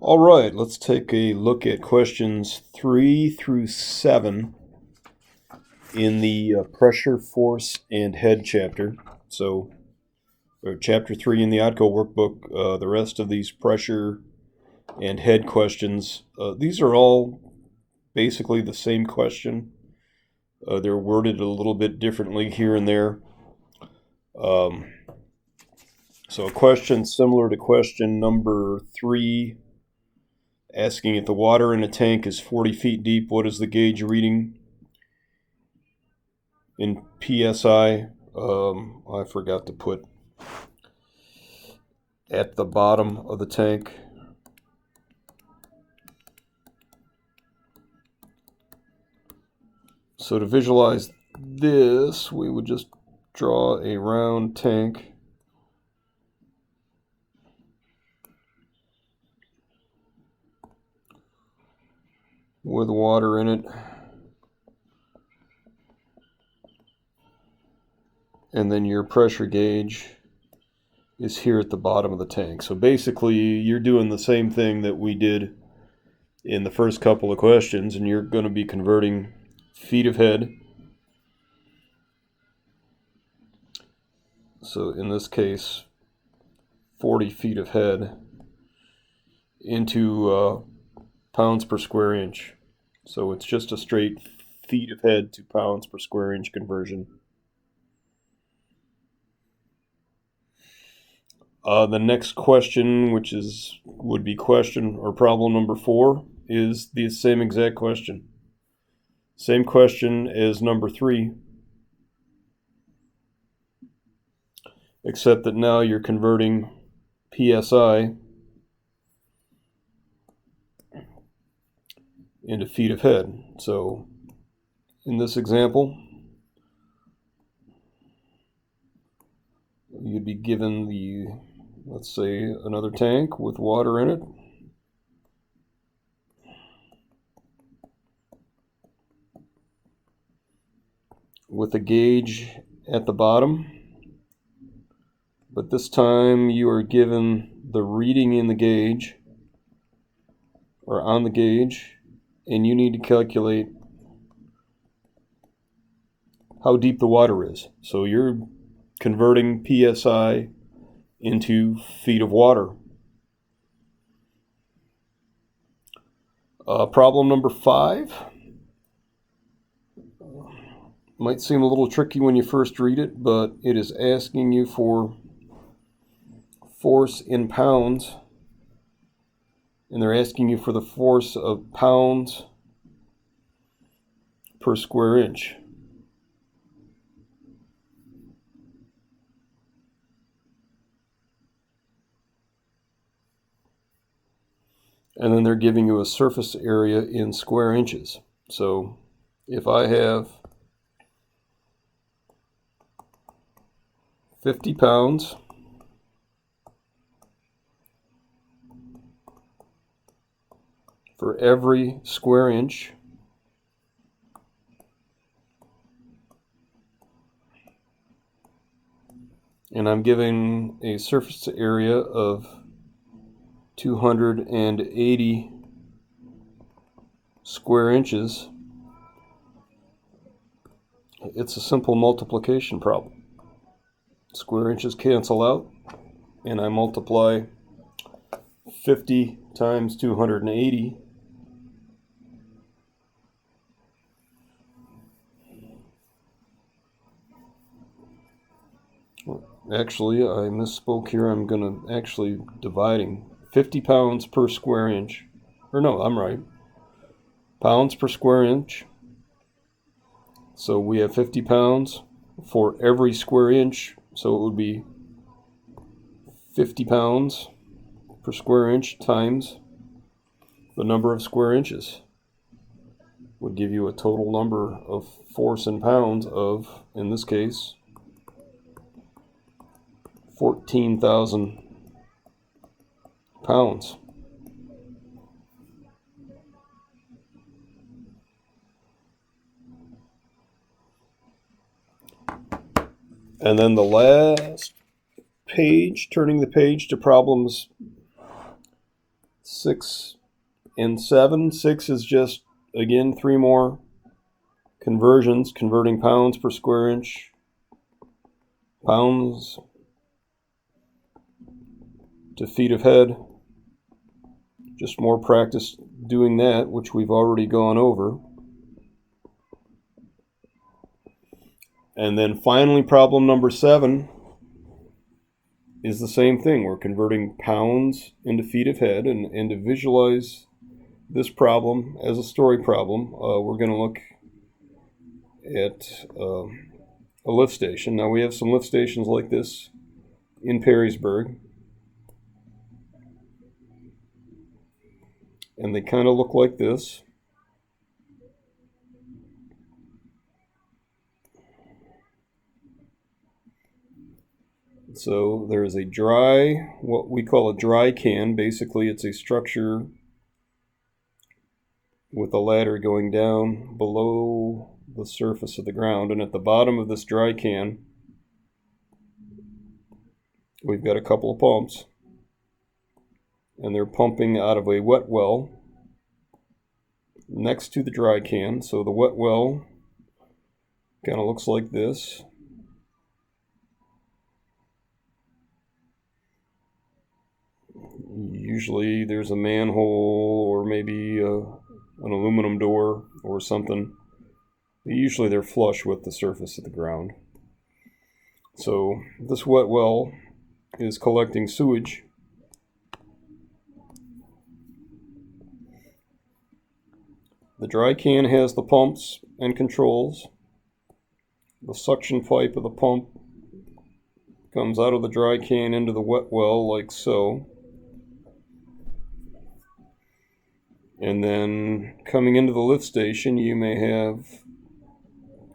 All right, let's take a look at questions 3 through 7 in the pressure, force, and head chapter. So, chapter 3 in the ODCO workbook, the rest of these pressure and head questions, these are all basically the same question. They're worded a little bit differently here and there. So, a question similar to question number 3, asking if the water in a tank is 40 feet deep, what is the gauge reading in PSI? I forgot to put at the bottom of the tank. So to visualize this, we would just draw a round tank. With water in it. And then your pressure gauge is here at the bottom of the tank. So basically, you're doing the same thing that we did in the first couple of questions, and you're going to be converting feet of head. So in this case, 40 feet of head into pounds per square inch. So it's just a straight feet of head to pounds per square inch conversion. The next question, which would be question or problem number 4, is the same exact question. Same question as number 3, except that now you're converting PSI into feet of head. So in this example, you'd be given let's say, another tank with water in it. With a gauge at the bottom. But this time you are given the reading in the gauge, or on the gauge, and you need to calculate how deep the water is. So you're converting PSI into feet of water. Problem number 5 might seem a little tricky when you first read it, but it is asking you for force in pounds, and they're asking you for the force of pounds per square inch. And then they're giving you a surface area in square inches. So if I have 50 pounds for every square inch, and I'm giving a surface area of 280 square inches, it's a simple multiplication problem. Square inches cancel out, and I multiply 50 times 280. Actually, I misspoke here. I'm going to actually dividing 50 pounds per square inch. Or no, I'm right. Pounds per square inch. So we have 50 pounds for every square inch. So it would be 50 pounds per square inch times the number of square inches. Would give you a total number of force in pounds of, in this case, 14,000 pounds. And then the last page, turning the page to problems 6 and 7. 6 is just, again, 3 more conversions, converting pounds per square inch, pounds to feet of head. Just more practice doing that, which we've already gone over. And then finally, problem number 7 is the same thing. We're converting pounds into feet of head, and to visualize this problem as a story problem, we're going to look at a lift station. Now, we have some lift stations like this in Perrysburg, and they kind of look like this. So there's a dry, what we call a dry can. Basically, it's a structure with a ladder going down below the surface of the ground. And at the bottom of this dry can, we've got a couple of pumps. And they're pumping out of a wet well next to the dry can. So the wet well kind of looks like this. Usually there's a manhole or maybe an aluminum door or something. Usually they're flush with the surface of the ground. So this wet well is collecting sewage. The dry can has the pumps and controls. The suction pipe of the pump comes out of the dry can into the wet well like so. And then coming into the lift station, you may have,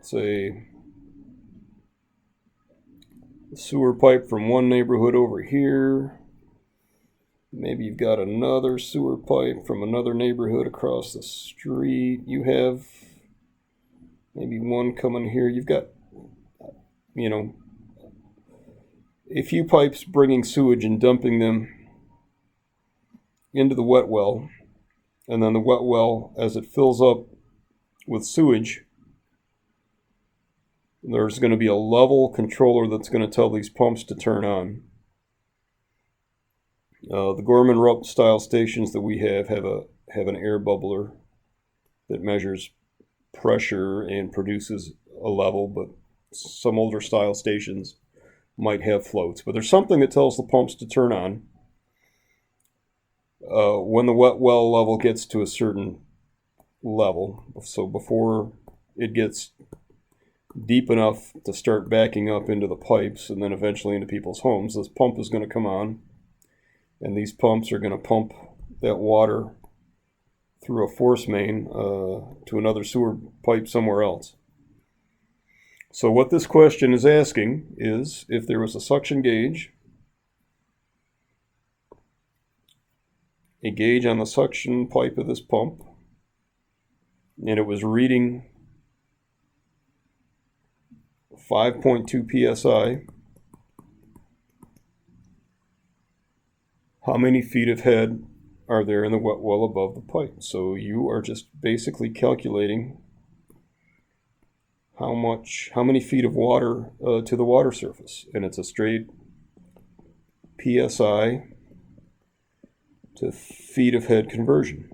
say, a sewer pipe from one neighborhood over here. Maybe you've got another sewer pipe from another neighborhood across the street. You have maybe one coming here. You've got, a few pipes bringing sewage and dumping them into the wet well. And then the wet well, as it fills up with sewage, there's going to be a level controller that's going to tell these pumps to turn on. The Gorman-Rupp style stations that we have an air bubbler that measures pressure and produces a level, but some older style stations might have floats. But there's something that tells the pumps to turn on when the wet well level gets to a certain level. So before it gets deep enough to start backing up into the pipes and then eventually into people's homes, this pump is going to come on, and these pumps are going to pump that water through a force main to another sewer pipe somewhere else. So what this question is asking is, if there was a suction gauge, a gauge on the suction pipe of this pump, and it was reading 5.2 psi, how many feet of head are there in the wet well above the pipe? So you are just basically calculating how many feet of water to the water surface, and it's a straight psi to feet of head conversion.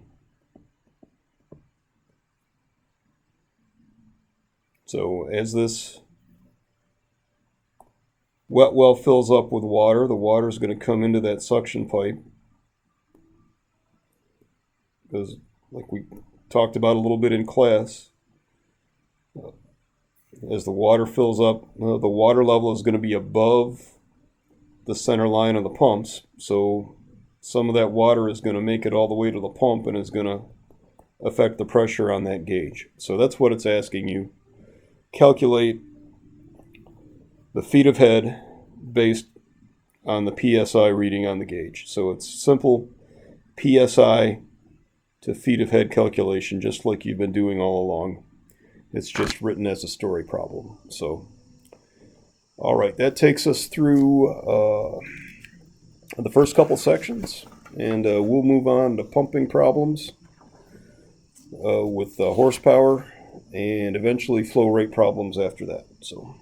So as this wet well fills up with water, the water is going to come into that suction pipe, because like we talked about a little bit in class, as the water fills up, the water level is going to be above the center line of the pumps. So some of that water is going to make it all the way to the pump and is going to affect the pressure on that gauge. So that's what it's asking you. Calculate the feet of head based on the PSI reading on the gauge. So it's simple PSI to feet of head calculation, just like you've been doing all along. It's just written as a story problem. So, all right, that takes us through the first couple sections. and we'll move on to pumping problems with horsepower, and eventually flow rate problems after that. So